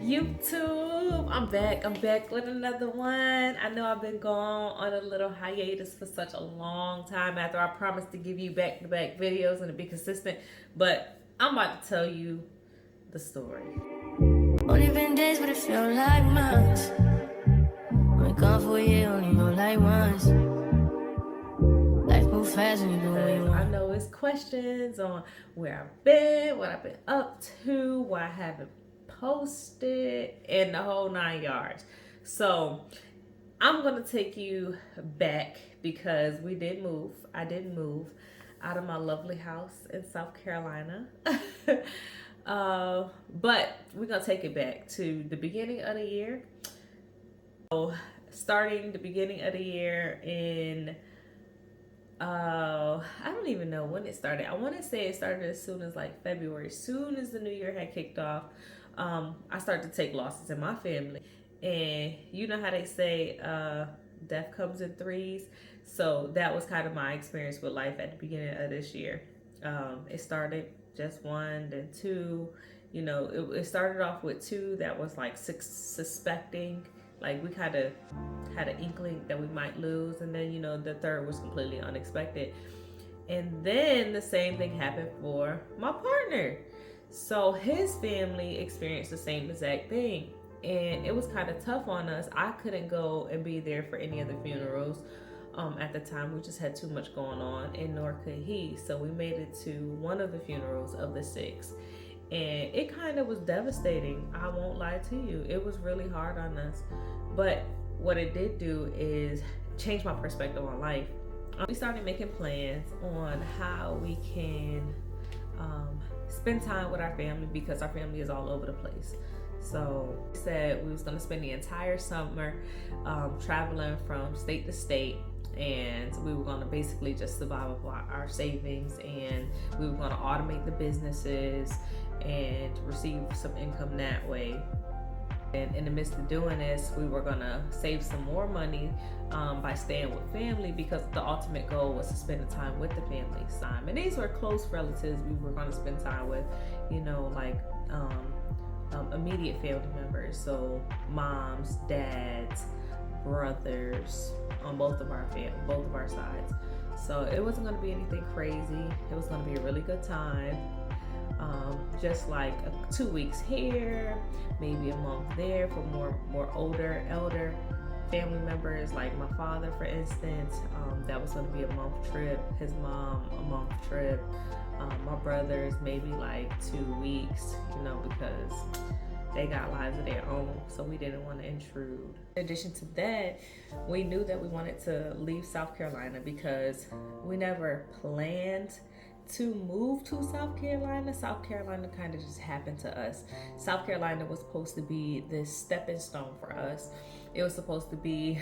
YouTube, I'm back with another one. I know I've been gone on a little hiatus for such a long time after I promised to give you back-to-back videos and to be consistent, but I'm about to tell you the story. Only been days, but it felt like months. When gone for a year, only know like once. Life move fast when you do what you want. I know it's questions on where I've been, what I've been up to, why I haven't posted, and the whole 9 yards. So I'm gonna take you back because we did move. I did move out of my lovely house in South Carolina. But we're gonna take it back to the beginning of the year. So starting the beginning of the year in I don't even know when it started. I want to say it started as soon as like February. As soon as the new year had kicked off, I started to take losses in my family. And you know how they say death comes in threes. So that was kind of my experience with life at the beginning of this year. It started just one, then two. You know, it started off with two that was like suspecting. Like we kind of had an inkling that we might lose, and then the third was completely unexpected. And then the same thing happened for my partner. So his family experienced the same exact thing, and it was kind of tough on us. I couldn't go and be there for any of the funerals. At the time, we just had too much going on, and nor could he. So we made it to one of the funerals of the 6. And it kind of was devastating. I won't lie to you. It was really hard on us. But what it did do is change my perspective on life. We started making plans on how we can spend time with our family, because our family is all over the place. So we said we was going to spend the entire summer traveling from state to state. And we were going to basically just survive off our savings, and we were going to automate the businesses and receive some income that way. And in the midst of doing this, we were going to save some more money by staying with family, because the ultimate goal was to spend the time with the family. And these were close relatives we were going to spend time with, like immediate family members. So moms, dads, brothers on both of our sides. So it wasn't going to be anything crazy. It was going to be a really good time. Just like 2 weeks here, maybe a month there for more elder family members, like my father, for instance. That was going to be a month trip. His mom, a month trip. My brothers, maybe like 2 weeks, because they got lives of their own, so we didn't want to intrude. In addition to that, we knew that we wanted to leave South Carolina because we never planned to move to South Carolina. South Carolina kind of just happened to us. South Carolina was supposed to be this stepping stone for us. It was supposed to be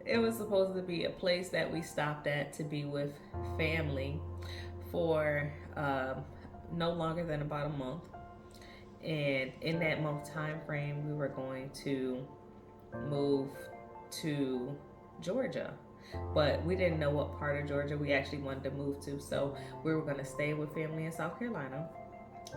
a place that we stopped at to be with family for no longer than about a month. And in that month time frame, we were going to move to Georgia, but we didn't know what part of Georgia we actually wanted to move to. So we were going to stay with family in South Carolina.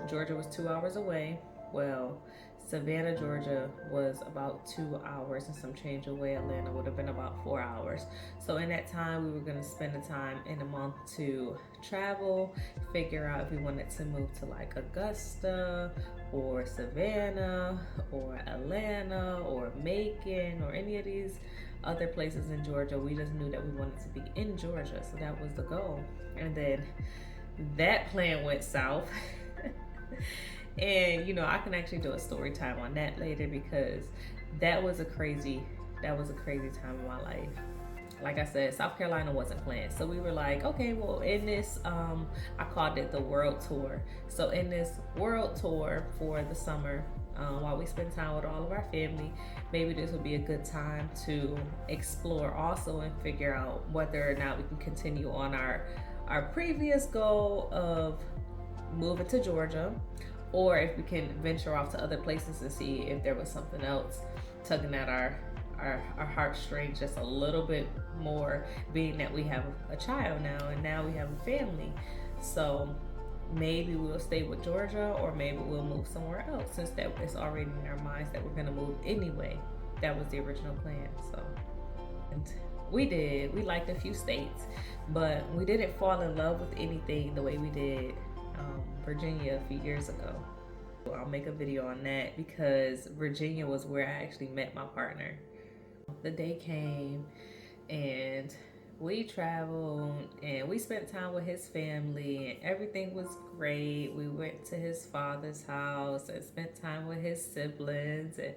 Georgia was 2 hours away. Well, Savannah, Georgia was about 2 hours and some change away. Atlanta would have been about 4 hours. So in that time, we were going to spend the time in a month to travel, figure out if we wanted to move to like Augusta or Savannah or Atlanta or Macon or any of these other places in Georgia. We just knew that we wanted to be in Georgia, so that was the goal. And then that plan went south. And I can actually do a story time on that later, because that was a crazy time in my life. Like I said, South Carolina wasn't planned. So we were like, okay, well, in this, I called it the world tour. So in this world tour for the summer, while we spend time with all of our family, maybe this would be a good time to explore also and figure out whether or not we can continue on our previous goal of moving to Georgia, or if we can venture off to other places and see if there was something else tugging at our heartstrings just a little bit more, being that we have a child now and now we have a family. So maybe we'll stay with Georgia, or maybe we'll move somewhere else, since that it's already in our minds that we're gonna move anyway. That was the original plan. So, and we liked a few states, but we didn't fall in love with anything the way we did Virginia a few years ago. I'll make a video on that, because Virginia was where I actually met my partner. The day came and we traveled and we spent time with his family, and everything was great. We went to his father's house and spent time with his siblings, and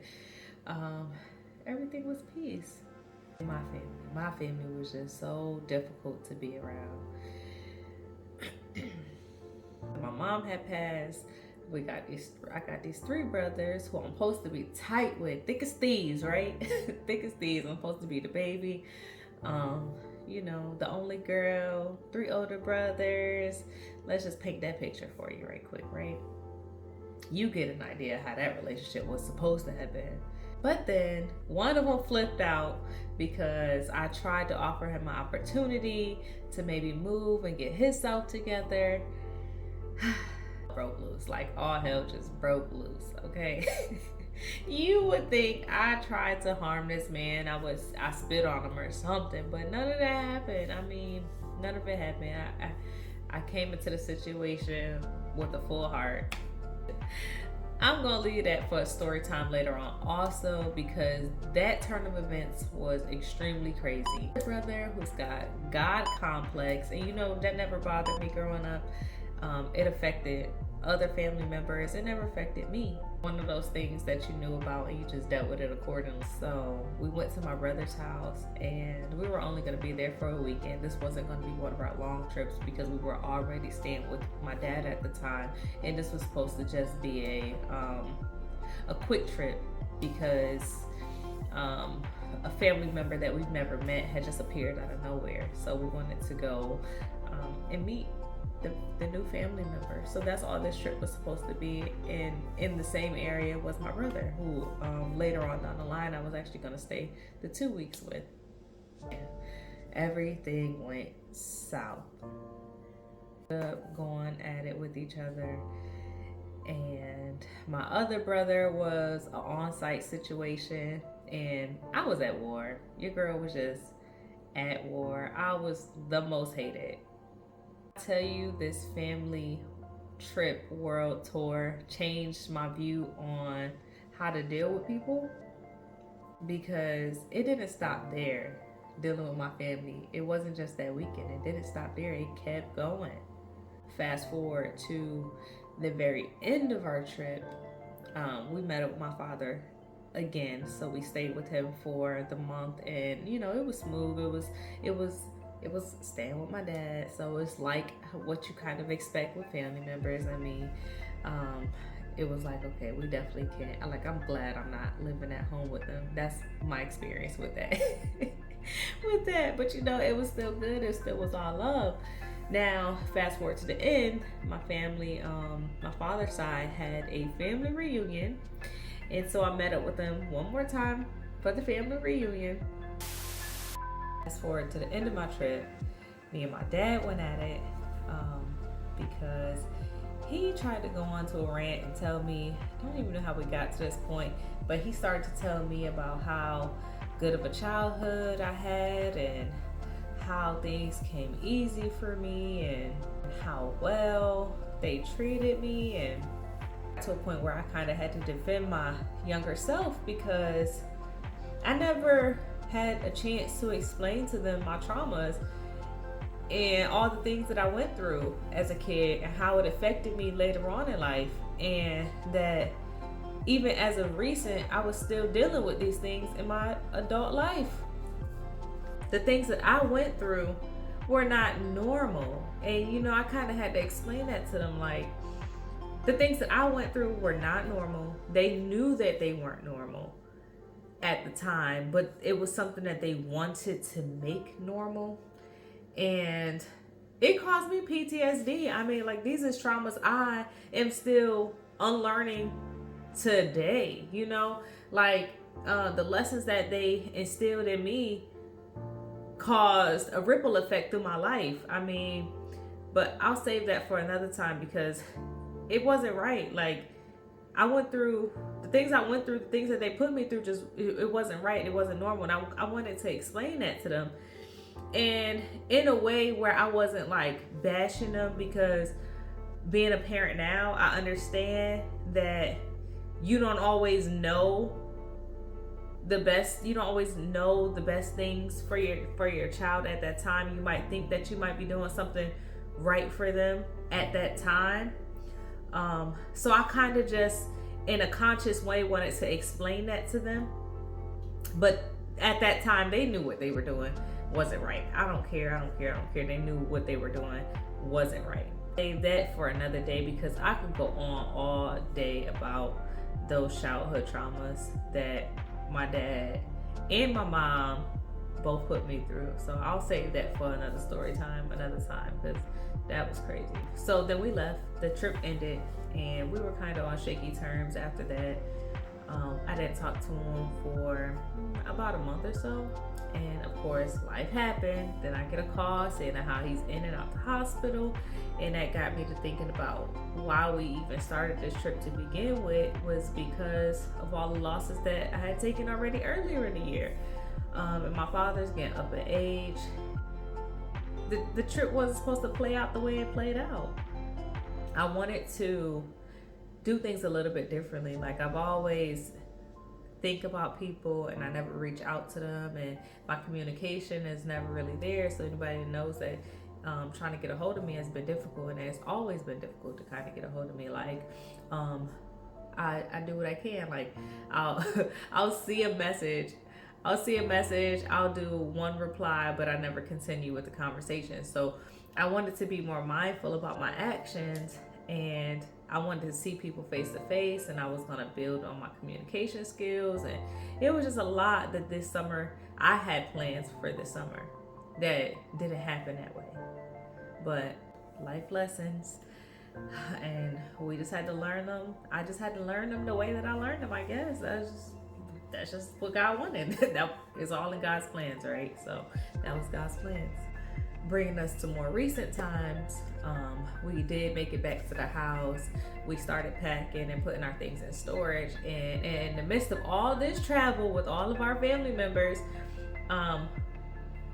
everything was peace. My family was just so difficult to be around. My mom had passed. I got these three brothers who I'm supposed to be tight with, thick as thieves, right? Thick as thieves. I'm supposed to be the baby, you know, the only girl, three older brothers. Let's just paint that picture for you right quick, right? You get an idea how that relationship was supposed to have been. But then one of them flipped out because I tried to offer him an opportunity to maybe move and get himself together. Broke loose, like all hell just broke loose, okay? You would think I tried to harm this man. I spit on him or something, but none of that happened. I mean, none of it happened. I came into the situation with a full heart. I'm gonna leave that for a story time later on also, because that turn of events was extremely crazy. My brother who's got God complex, and you know that never bothered me growing up. It affected other family members. It never affected me. One of those things that you knew about and you just dealt with it accordingly. So we went to my brother's house, and we were only going to be there for a weekend. This wasn't going to be one of our long trips, because we were already staying with my dad at the time, and this was supposed to just be a quick trip, because a family member that we've never met had just appeared out of nowhere. So we wanted to go and meet the new family member. So that's all this trip was supposed to be. And in the same area was my brother, who later on down the line I was actually going to stay the 2 weeks with. And everything went south. Going at it with each other, and my other brother was an on-site situation, and I was at war. Your girl was just at war. I was the most hated. I tell you, this family trip world tour changed my view on how to deal with people, because it didn't stop there. Dealing with my family, it wasn't just that weekend. It didn't stop there. It kept going. Fast forward to the very end of our trip, we met up with my father again. So we stayed with him for the month, and you know, it was smooth. It was staying with my dad, so it's like what you kind of expect with family members. I mean, it was like, okay, we definitely can't. I'm glad I'm not living at home with them. That's my experience with that. With that, but you know, it was still good. It still was all love. Now, fast forward to the end, my family, my father's side had a family reunion, and so I met up with them one more time for the family reunion. Fast forward to the end of my trip, me and my dad went at it because he tried to go on to a rant and tell me, I don't even know how we got to this point, but he started to tell me about how good of a childhood I had, and how things came easy for me, and how well they treated me, and to a point where I kind of had to defend my younger self, because I never had a chance to explain to them my traumas and all the things that I went through as a kid, and how it affected me later on in life, and that even as of recent, I was still dealing with these things in my adult life. The things that I went through were not normal. And you know, I kind of had to explain that to them. Like, the things that I went through were not normal. They knew that they weren't normal at the time, but it was something that they wanted to make normal. And it caused me PTSD. I mean, like, these is traumas I am still unlearning today, you know? Like, the lessons that they instilled in me caused a ripple effect through my life. I mean, But I'll save that for another time because it wasn't right. Like, I went through the things I went through, the things that they put me through, just it wasn't right. It wasn't normal. And I wanted to explain that to them. And in a way where I wasn't like bashing them, because being a parent now, I understand that you don't always know the best. You don't always know the best things for your child at that time. You might think that you might be doing something right for them at that time. So I kind of just, in a conscious way, wanted to explain that to them. But at that time, they knew what they were doing wasn't right. I don't care. They knew what they were doing wasn't right. Save that for another day, because I could go on all day about those childhood traumas that my dad and my mom both put me through. So I'll save that for another story time, another time, because that was crazy. So then we left. The trip ended, and we were kind of on shaky terms after that. I didn't talk to him for about a month or so. And of course, life happened. Then I get a call saying how he's in and out the hospital. And that got me to thinking about why we even started this trip to begin with, was because of all the losses that I had taken already earlier in the year. And my father's getting up in age. The trip wasn't supposed to play out the way it played out. I wanted to do things a little bit differently. Like, I've always think about people and I never reach out to them, and my communication is never really there. So anybody knows that trying to get a hold of me has been difficult, and it's always been difficult to kind of get a hold of me. Like, I do what I can. Like, I'll see a message, I'll do one reply, but I never continue with the conversation. So I wanted to be more mindful about my actions, and I wanted to see people face to face, and I was going to build on my communication skills. And it was just a lot that this summer, I had plans for this summer that didn't happen that way. But life lessons, and we just had to learn them. I just had to learn them the way that I learned them, I guess. That's just what God wanted. That is all in God's plans, right? So that was God's plans. Bringing us to more recent times, we did make it back to the house. We started packing and putting our things in storage. And in the midst of all this travel with all of our family members,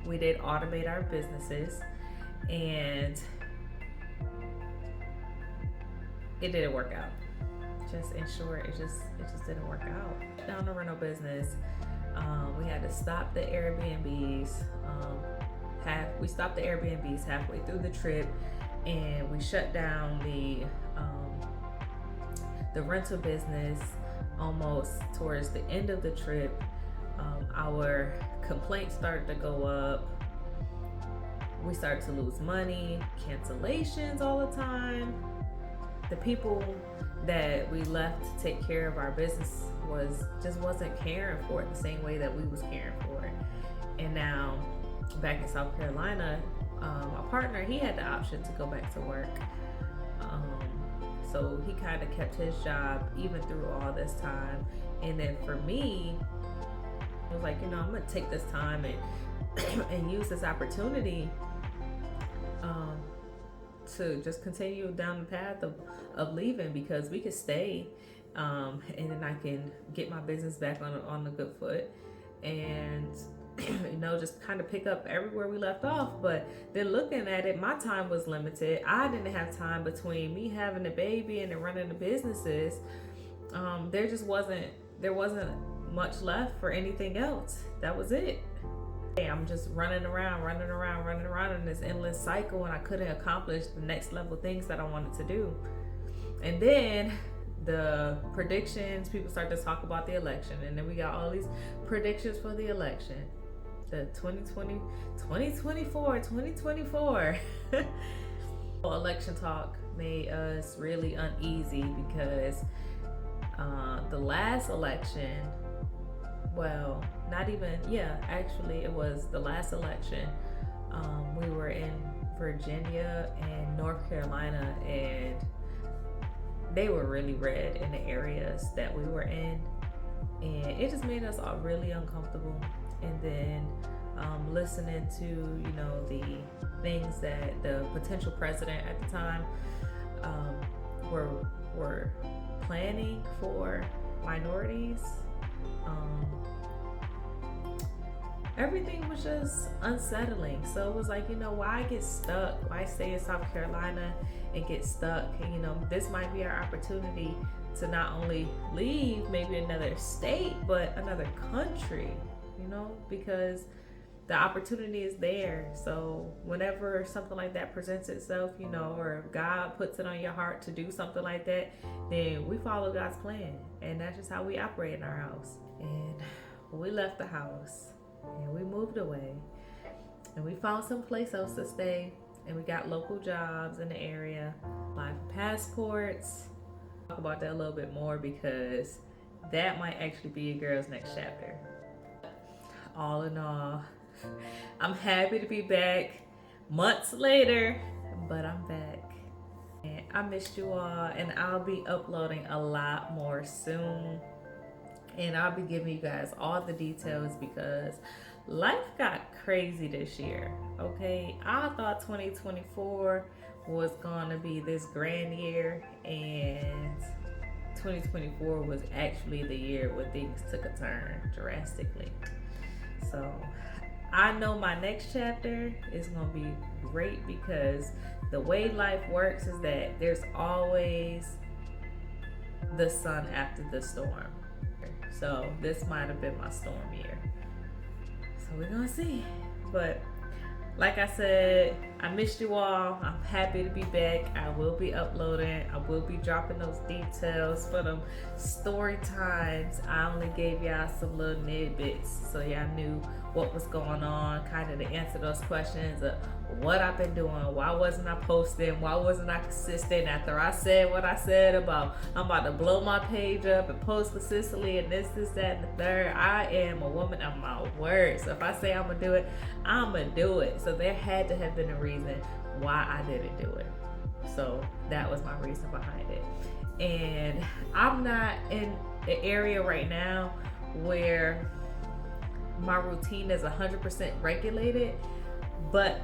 we did automate our businesses, and it didn't work out. Just in short, it just didn't work out. Down the rental business, we had to stop the Airbnbs. We stopped the Airbnbs halfway through the trip, and we shut down the rental business almost towards the end of the trip. Our complaints started to go up. We started to lose money, cancellations all the time. The people that we left to take care of our business wasn't caring for it the same way that we was caring for it. And now, back in South Carolina, my partner, he had the option to go back to work. So he kind of kept his job even through all this time. And then for me, I was like, I'm gonna take this time and use this opportunity to just continue down the path of leaving, because we could stay, and then I can get my business back on a good foot, and just kind of pick up everywhere we left off. But then looking at it, my time was limited. I didn't have time between me having a baby and then running the businesses. There wasn't much left for anything else. That was it. I'm just running around in this endless cycle, and I couldn't accomplish the next level things that I wanted to do. And then the predictions, people started to talk about the election, and then we got all these predictions for the election. The 2024 election talk made us really uneasy, because the last election, it was the last election. We were in Virginia and North Carolina, and they were really red in the areas that we were in, and it just made us all really uncomfortable. And then listening to, you know, the things that the potential president at the time were planning for minorities. Everything was just unsettling. So it was like, you know, why get stuck? Why stay in South Carolina and get stuck? And, you know, this might be our opportunity to not only leave maybe another state, but another country, you know, because the opportunity is there. So whenever something like that presents itself, you know, or if God puts it on your heart to do something like that, then we follow God's plan. And that's just how we operate in our house. And we left the house and we moved away and we found some place else to stay, and we got local jobs in the area, applied for passports. Talk about that a little bit more because that might actually be a girl's next chapter. All in all, I'm happy to be back months later, but I'm back. And I missed you all, and I'll be uploading a lot more soon. And I'll be giving you guys all the details because life got crazy this year, okay? I thought 2024 was gonna be this grand year, and 2024 was actually the year where things took a turn drastically. So I know my next chapter is gonna be great because the way life works is that there's always the sun after the storm. So this might have been my storm year. So we're gonna see. But like I said, I missed you all. I'm happy to be back. I will be uploading. I will be dropping those details for them story times. I only gave y'all some little tidbits so y'all knew what was going on, kind of to answer those questions of what I've been doing, why wasn't I posting, why wasn't I consistent after I said what I said about I'm about to blow my page up and post consistently and this, that, and the third. I am a woman of my word. So if I say I'm gonna do it, I'm gonna do it. So there had to have been a reason why I didn't do it. So that was my reason behind it. And I'm not in an area right now where my routine is 100% regulated, but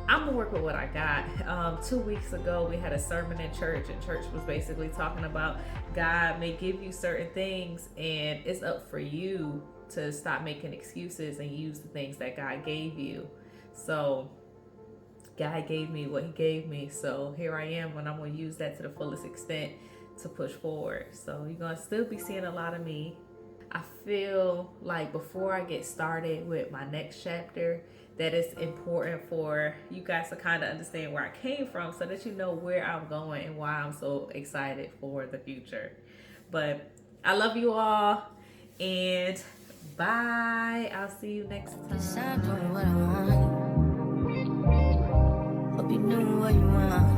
I'm gonna work with what I got. 2 weeks ago, we had a sermon in church, and church was basically talking about God may give you certain things, and it's up for you to stop making excuses and use the things that God gave you. So God gave me what He gave me, so here I am, and I'm gonna use that to the fullest extent to push forward. So you're gonna still be seeing a lot of me. I feel like before I get started with my next chapter, that it's important for you guys to kind of understand where I came from so that you know where I'm going and why I'm so excited for the future. But I love you all, and bye. I'll see you next time. Hope you know what you want.